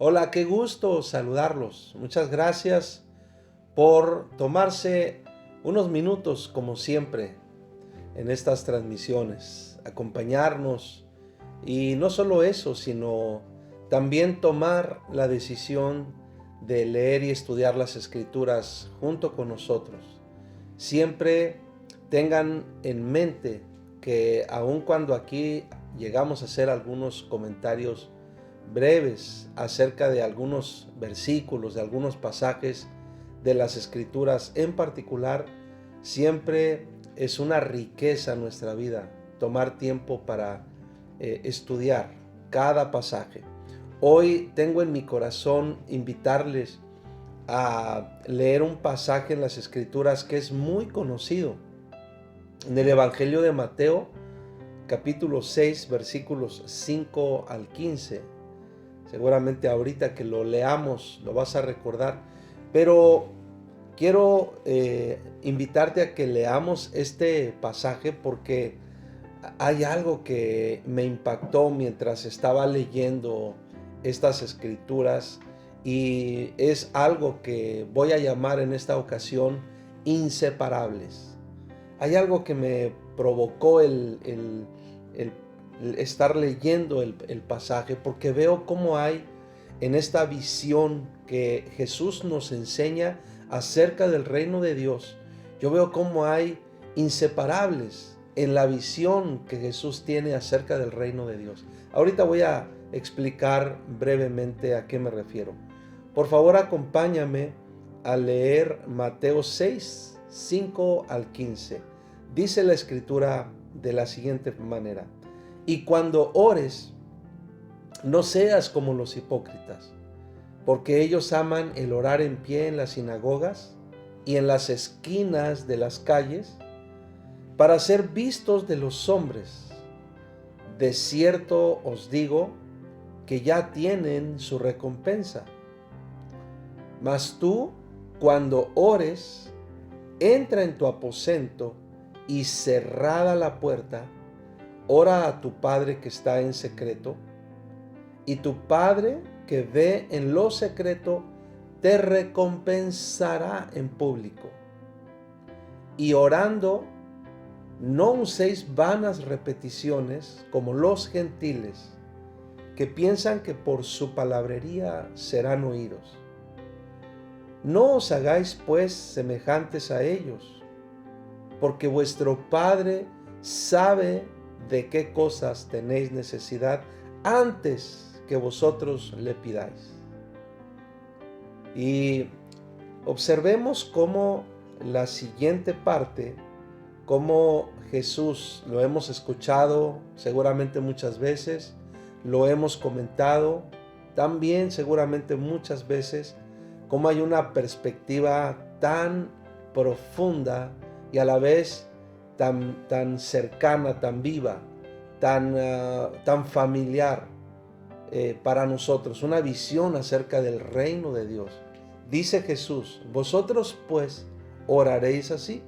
Hola, qué gusto saludarlos. Muchas gracias por tomarse unos minutos, como siempre, en estas transmisiones, acompañarnos y no solo eso, sino también tomar la decisión de leer y estudiar las Escrituras junto con nosotros. Siempre tengan en mente que aun cuando aquí llegamos a hacer algunos comentarios breves acerca de algunos versículos, de algunos pasajes de las Escrituras en particular, siempre es una riqueza en nuestra vida tomar tiempo para estudiar cada pasaje. Hoy tengo en mi corazón invitarles a leer un pasaje en las Escrituras que es muy conocido. En el Evangelio de Mateo, capítulo 6, versículos 5 al 15. Seguramente ahorita que lo leamos lo vas a recordar, pero quiero invitarte a que leamos este pasaje porque hay algo que me impactó mientras estaba leyendo estas escrituras y es algo que voy a llamar en esta ocasión inseparables. Hay algo que me provocó el estar leyendo el pasaje porque veo cómo hay en esta visión que Jesús nos enseña acerca del reino de Dios. Yo veo cómo hay inseparables en la visión que Jesús tiene acerca del reino de Dios. Ahorita voy a explicar brevemente a qué me refiero. Por favor, acompáñame a leer Mateo 6, 5 al 15. Dice la escritura de la siguiente manera: y cuando ores, no seas como los hipócritas, porque ellos aman el orar en pie en las sinagogas y en las esquinas de las calles, para ser vistos de los hombres. De cierto os digo que ya tienen su recompensa. Mas tú, cuando ores, entra en tu aposento y cerrada la puerta, ora a tu Padre que está en secreto, y tu Padre que ve en lo secreto te recompensará en público. Y orando, no uséis vanas repeticiones como los gentiles, que piensan que por su palabrería serán oídos. No os hagáis pues semejantes a ellos, porque vuestro Padre sabe de qué cosas tenéis necesidad antes que vosotros le pidáis. Y observemos cómo la siguiente parte, cómo Jesús, lo hemos escuchado seguramente muchas veces, lo hemos comentado también seguramente muchas veces, cómo hay una perspectiva tan profunda y a la vez tan cercana, tan viva, tan familiar para nosotros, una visión acerca del reino de Dios. Dice Jesús: vosotros pues oraréis así: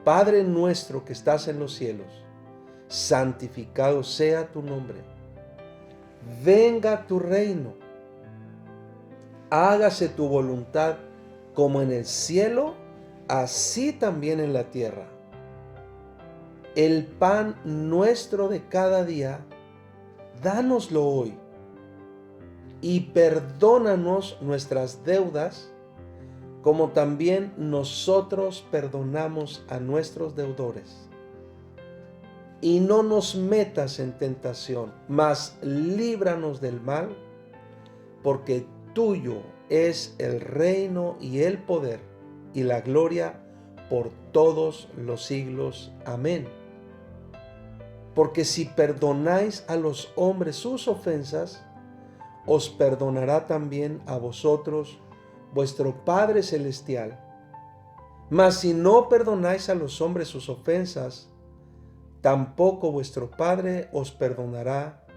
Padre nuestro que estás en los cielos, santificado sea tu nombre. Venga tu reino. Hágase tu voluntad como en el cielo, así también en la tierra. El pan nuestro de cada día, dánoslo hoy. Y perdónanos nuestras deudas, como también nosotros perdonamos a nuestros deudores. Y no nos metas en tentación, mas líbranos del mal, porque tuyo es el reino y el poder y la gloria por todos los siglos. Amén. Porque si perdonáis a los hombres sus ofensas, os perdonará también a vosotros vuestro Padre Celestial. Mas si no perdonáis a los hombres sus ofensas, tampoco vuestro Padre os perdonará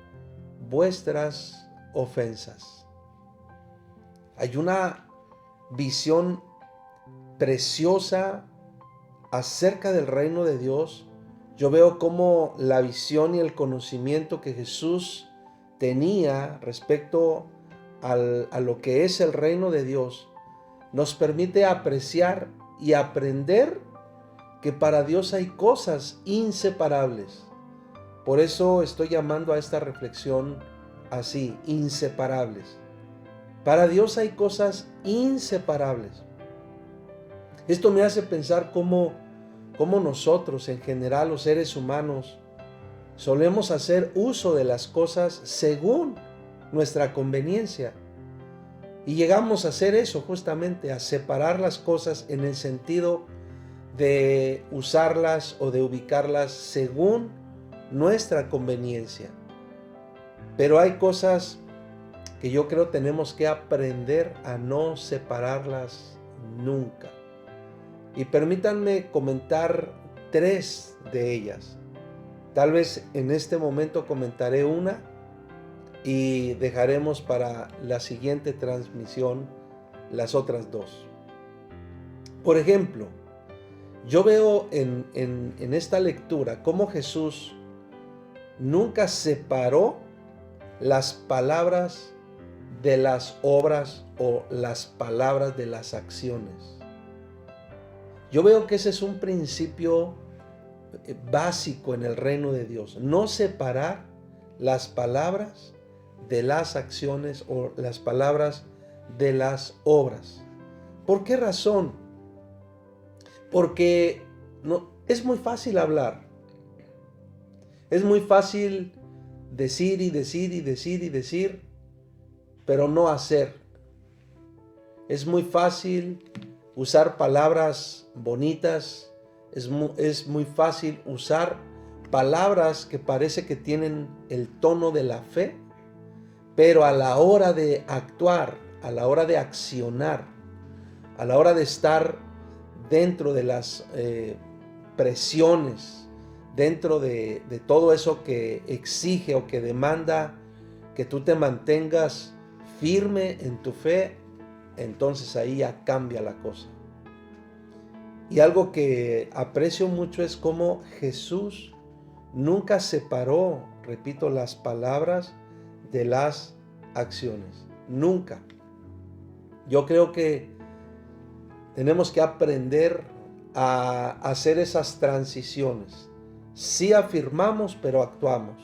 vuestras ofensas. Hay una visión preciosa acerca del reino de Dios. Yo veo cómo la visión y el conocimiento que Jesús tenía respecto a lo que es el reino de Dios, nos permite apreciar y aprender que para Dios hay cosas inseparables. Por eso estoy llamando a esta reflexión así, inseparables. Para Dios hay cosas inseparables. Esto me hace pensar cómo nosotros, en general, los seres humanos, solemos hacer uso de las cosas según nuestra conveniencia. Y llegamos a hacer eso justamente, a separar las cosas en el sentido de usarlas o de ubicarlas según nuestra conveniencia. Pero hay cosas que yo creo tenemos que aprender a no separarlas nunca. Y permítanme comentar 3 de ellas. Tal vez en este momento comentaré una y dejaremos para la siguiente transmisión las otras 2. Por ejemplo, yo veo en esta lectura cómo Jesús nunca separó las palabras de las obras o las palabras de las acciones. Yo veo que ese es un principio básico en el reino de Dios. No separar las palabras de las acciones o las palabras de las obras. ¿Por qué razón? Porque es muy fácil hablar. Es muy fácil decir y decir y decir y decir, pero no hacer. Es muy fácil usar palabras bonitas, es muy fácil usar palabras que parece que tienen el tono de la fe, pero a la hora de actuar, a la hora de accionar, a la hora de estar dentro de las presiones, dentro de todo eso que exige o que demanda que tú te mantengas firme en tu fe, entonces ahí ya cambia la cosa. Y algo que aprecio mucho es cómo Jesús nunca separó, repito, las palabras de las acciones. Nunca. Yo creo que tenemos que aprender a hacer esas transiciones. Sí afirmamos, pero actuamos.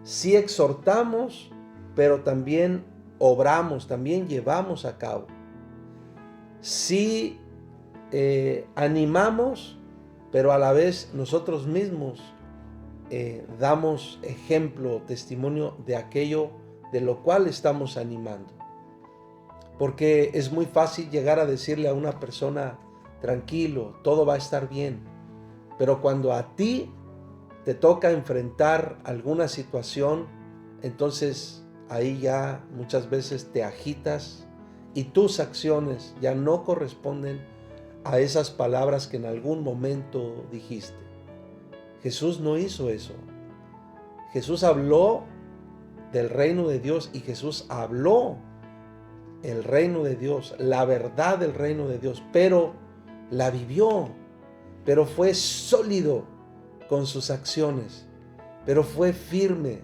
Sí exhortamos, pero también obramos, también llevamos a cabo. Sí animamos, pero a la vez nosotros mismos damos ejemplo, testimonio de aquello de lo cual estamos animando. Porque es muy fácil llegar a decirle a una persona, tranquilo, todo va a estar bien. Pero cuando a ti te toca enfrentar alguna situación, entonces ahí ya muchas veces te agitas y tus acciones ya no corresponden a esas palabras que en algún momento dijiste. Jesús no hizo eso. Jesús habló del reino de Dios y Jesús habló el reino de Dios, la verdad del reino de Dios, pero la vivió, pero fue sólido con sus acciones, pero fue firme,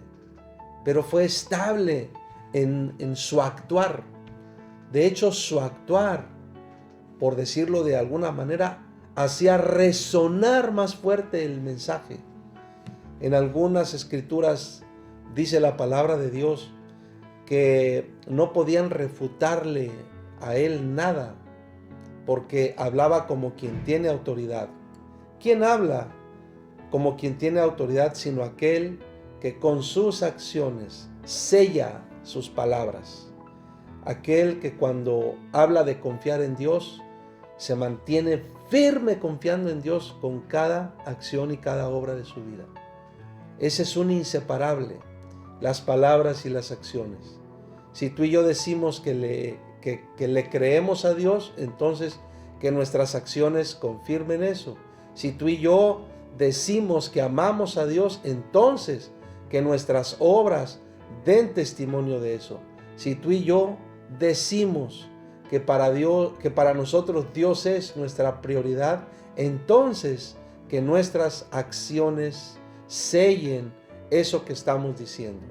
pero fue estable en su actuar. De hecho, su actuar, por decirlo de alguna manera, hacía resonar más fuerte el mensaje. En algunas escrituras dice la palabra de Dios que no podían refutarle a él nada, porque hablaba como quien tiene autoridad. ¿Quién habla como quien tiene autoridad sino aquel que con sus acciones sella sus palabras? Aquel que cuando habla de confiar en Dios, se mantiene firme confiando en Dios con cada acción y cada obra de su vida. Ese es un inseparable, las palabras y las acciones. Si tú y yo decimos que le creemos a Dios, entonces que nuestras acciones confirmen eso. Si tú y yo decimos que amamos a Dios, entonces que nuestras obras den testimonio de eso. Si tú y yo decimos que para nosotros Dios es nuestra prioridad, entonces que nuestras acciones sellen eso que estamos diciendo.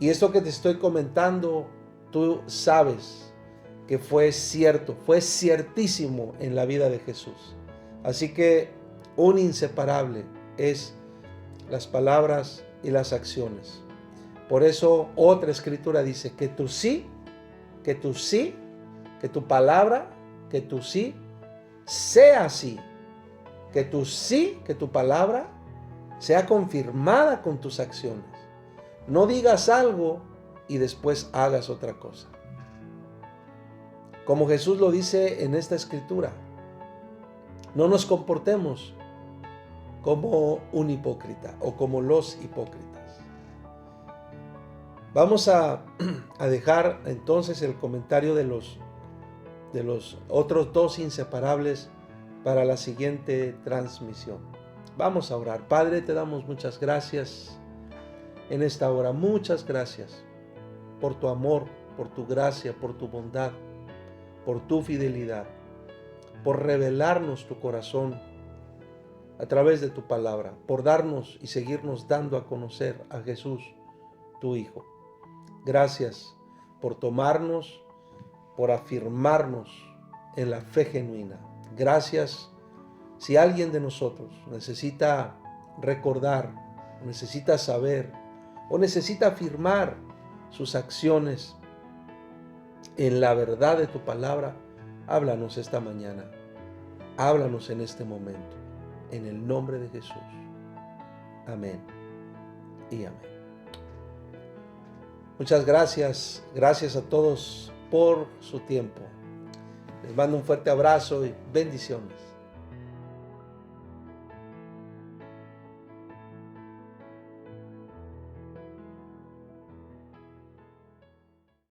Y esto que te estoy comentando, tú sabes que fue cierto, fue ciertísimo en la vida de Jesús. Así que un inseparable es las palabras y las acciones. Por eso otra escritura dice que tu sí, que tu sí, que tu palabra, que tu sí sea sí. Que tu sí, que tu palabra sea confirmada con tus acciones. No digas algo y después hagas otra cosa. Como Jesús lo dice en esta escritura, no nos comportemos como un hipócrita o como los hipócritas. Vamos a dejar entonces el comentario de los otros dos inseparables para la siguiente transmisión. Vamos a orar. Padre, te damos muchas gracias en esta hora. Muchas gracias por tu amor, por tu gracia, por tu bondad, por tu fidelidad, por revelarnos tu corazón a través de tu palabra, por darnos y seguirnos dando a conocer a Jesús, tu Hijo. Gracias por tomarnos, por afirmarnos en la fe genuina. Gracias. Si alguien de nosotros necesita recordar, necesita saber o necesita afirmar sus acciones en la verdad de tu palabra, háblanos esta mañana. Háblanos en este momento. En el nombre de Jesús. Amén y amén. Muchas gracias. Gracias a todos por su tiempo. Les mando un fuerte abrazo y bendiciones.